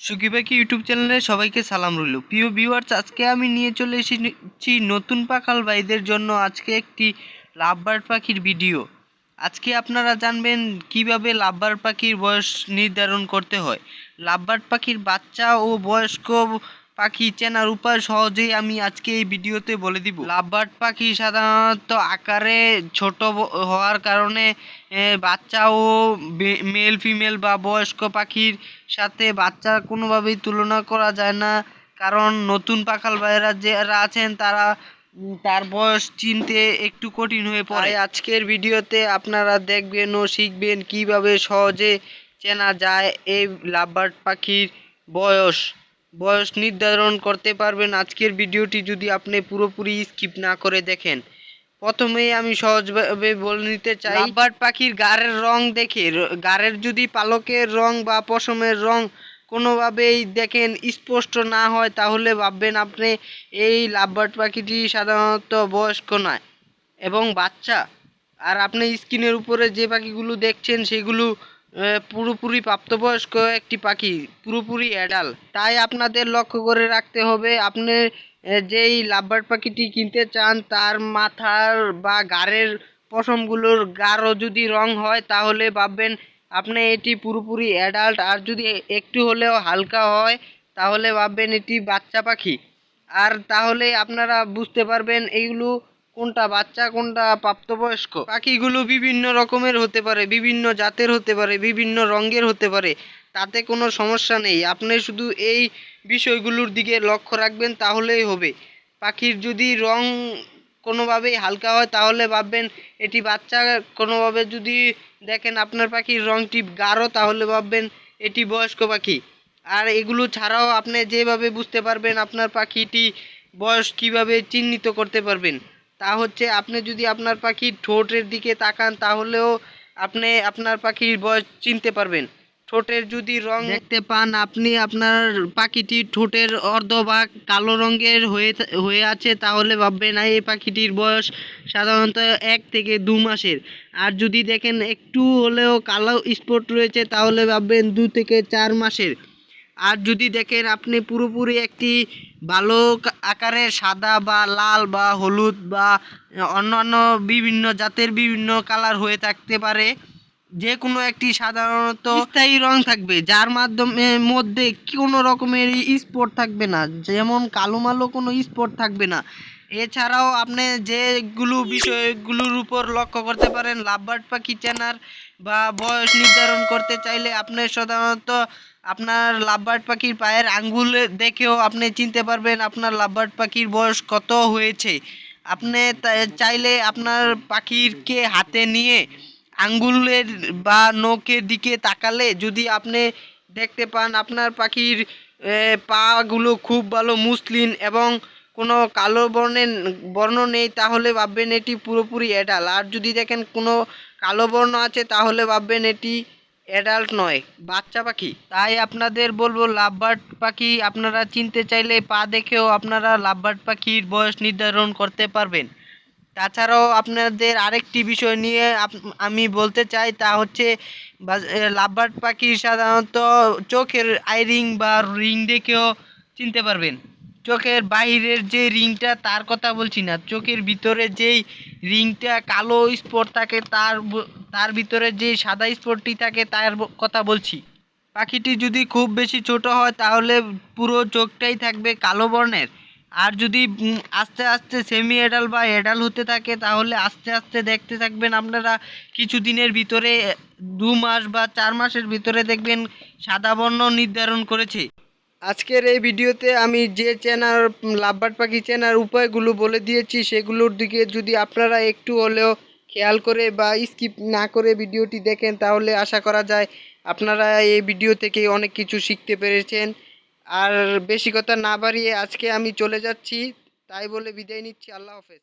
সুখী পাখি ইউটিউব চ্যানেলে সবাইকে সালাম রইল। প্রিয় ভিউয়ার্স, আজকে আমি নিয়ে চলে এসেছি নতুন পাখাল ভাইদের জন্য আজকে একটি লাভবার্ড পাখির ভিডিও। আজকে আপনারা জানবেন কিভাবে লাভবার্ড পাখির বয়স নির্ধারণ করতে হয়। লাভবার্ড পাখির বাচ্চা ও বয়স্ক পাখি চেনার উপায় সহজেই আমি আজকে এই ভিডিওতে বলে দিব। লাভবার্ড পাখি সাধারণত আকারে ছোট হওয়ার কারণে বাচ্চা ও মেল ফিমেল বা বয়স্ক পাখির সাথে বাচ্চা কোনোভাবেই তুলনা করা যায় না, কারণ নতুন পাখাল ভাইয়েরা যারা আছেন তারা তার বয়স চিনতে একটু কঠিন হয়ে পড়ে। আজকের ভিডিওতে আপনারা দেখবেন ও শিখবেন কিভাবে সহজে চেনা যায় এই লাভবার্ড পাখির বয়স নির্ধারণ করতে পারবেন আজকের ভিডিওটি যদি আপনি পুরোপুরি স্কিপ না করে দেখেন। প্রথমেই আমি সহজভাবে বলে নিতে চাই, লাভবার্ড পাখির গাড়ের রং দেখে, গাড়ের যদি পালকের রং বা পশমের রং কোনোভাবেই দেখেন স্পষ্ট না হয় তাহলে ভাববেন আপনি এই লাভবার্ড পাখিটি সাধারণত বয়স্ক নয় এবং বাচ্চা। আর আপনি স্ক্রিনের উপরে যে পাখিগুলো দেখছেন সেগুলো পুরোপুরি প্রাপ্তবয়স্ক একটি পাখি, পুরোপুরি অ্যাডাল্ট। তাই আপনাদের লক্ষ্য করে রাখতে হবে, আপনি যেই লাভবার্ড পাখিটি কিনতে চান তার মাথার বা গাড়ের পশমগুলোর গাঢ় যদি রং হয় তাহলে ভাববেন আপনি এটি পুরোপুরি অ্যাডাল্ট, আর যদি একটু হলেও হালকা হয় তাহলে ভাববেন এটি বাচ্চা পাখি। আর তাহলে আপনারা বুঝতে পারবেন এইগুলো কোনটা বাচ্চা কোনটা প্রাপ্তবয়স্ক। পাখিগুলো বিভিন্ন রকমের হতে পারে, বিভিন্ন জাতের হতে পারে, বিভিন্ন রঙের হতে পারে, তাতে কোনো সমস্যা নেই। আপনি শুধু এই বিষয়গুলোর দিকে লক্ষ্য রাখবেন তাহলেই হবে। পাখির যদি রং কোনোভাবেই হালকা হয় তাহলে ভাববেন এটি বাচ্চা, কোনোভাবে যদি দেখেন আপনার পাখির রংটি গাঢ় তাহলে ভাববেন এটি বয়স্ক পাখি। আর এগুলো ছাড়াও আপনি যেভাবে বুঝতে পারবেন আপনার পাখিটি বয়স কিভাবে চিহ্নিত করতে পারবেন তা হচ্ছে, আপনি যদি আপনার পাখির ঠোঁটের দিকে তাকান তাহলেও আপনি আপনার পাখির বয়স চিনতে পারবেন। ঠোঁটের যদি রং দেখতে পান আপনি আপনার পাখিটির ঠোঁটের অর্ধভাগ কালো রঙের হয়ে আছে তাহলে ভাববেন এই পাখিটির বয়স সাধারণত 1 থেকে 2 মাসের। আর যদি দেখেন একটু হলেও কালো স্পট রয়েছে তাহলে ভাববেন 2 থেকে 4 মাসের। আর যদি দেখেন আপনি পুরোপুরি একটি ভালো আকারের সাদা বা লাল বা হলুদ বা অন্যান্য বিভিন্ন জাতের বিভিন্ন কালার হয়ে থাকতে পারে, যে কোনো একটি সাধারণত স্থায়ী রং থাকবে যার মাধ্যমে মধ্যে কোনো রকমের স্পট থাকবে না, যেমন কালো মালো কোনো স্পট থাকবে না। এছাড়াও আপনি যেগুলো বিষয়গুলোর উপর লক্ষ্য করতে পারেন লাভবার্ড পাখি চেনার বা বয়স নির্ধারণ করতে চাইলে আপনি সাধারণত আপনার লাভবার্ড পাখির পায়ের আঙ্গুল দেখেও আপনি চিনতে পারবেন আপনার লাভবার্ড পাখির বয়স কত হয়েছে। আপনি চাইলে আপনার পাখিরকে হাতে নিয়ে আঙ্গুলের বা নখের দিকে তাকালে যদি আপনি দেখতে পান আপনার পাখির পাগুলো খুব ভালো মসৃণ এবং কোনো কালো বর্ণ নেই তাহলে ভাববেন এটি পুরোপুরি অ্যাডাল্ট। আর যদি দেখেন কোনো কালো বর্ণ আছে তাহলে ভাববেন এটি অ্যাডাল্ট নয়, বাচ্চা পাখি। তাই আপনাদের বলবো লাভবার্ড পাখি আপনারা চিনতে চাইলে পা দেখেও আপনারা লাভবার্ড পাখির বয়স নির্ধারণ করতে পারবেন। তাছাড়াও আপনাদের আরেকটি বিষয় নিয়ে আমি বলতে চাই, তা হচ্ছে লাভবার্ড পাখির সাধারণত চোখের আইরিং বা রিং দেখেও চিনতে পারবেন। চোখের বাইরের যে রিংটা তার কথা বলছি না, চোখের ভিতরে যেই রিংটা কালো স্পট থাকে তার ভিতরে যে সাদা স্পটটি থাকে তার কথা বলছি। পাখিটি যদি খুব বেশি ছোট হয় তাহলে পুরো চোখটাই থাকবে কালো বর্ণের। আর যদি আস্তে আস্তে সেমি অ্যাডাল্ট বা অ্যাডাল্ট হতে থাকে তাহলে আস্তে আস্তে দেখতে থাকবেন আপনারা কিছুদিনের ভিতরে 2 মাস বা 4 মাসের ভিতরে দেখবেন সাদা বর্ণ নির্ধারণ করেছে। আজকের এই ভিডিওতে আমি যে চেনার লাভবার্ড পাখি চেনার উপায়গুলো বলে দিয়েছি সেগুলোর দিকে যদি আপনারা একটু হলেও খেয়াল করে বা স্কিপ না করে ভিডিওটি দেখেন তাহলে আশা করা যায় আপনারা এই ভিডিও থেকে অনেক কিছু শিখতে পেরেছেন। আর বেশি কথা না বাড়িয়ে আজকে আমি চলে যাচ্ছি, তাই বলে বিদায় নিচ্ছি। আল্লাহ হাফেজ।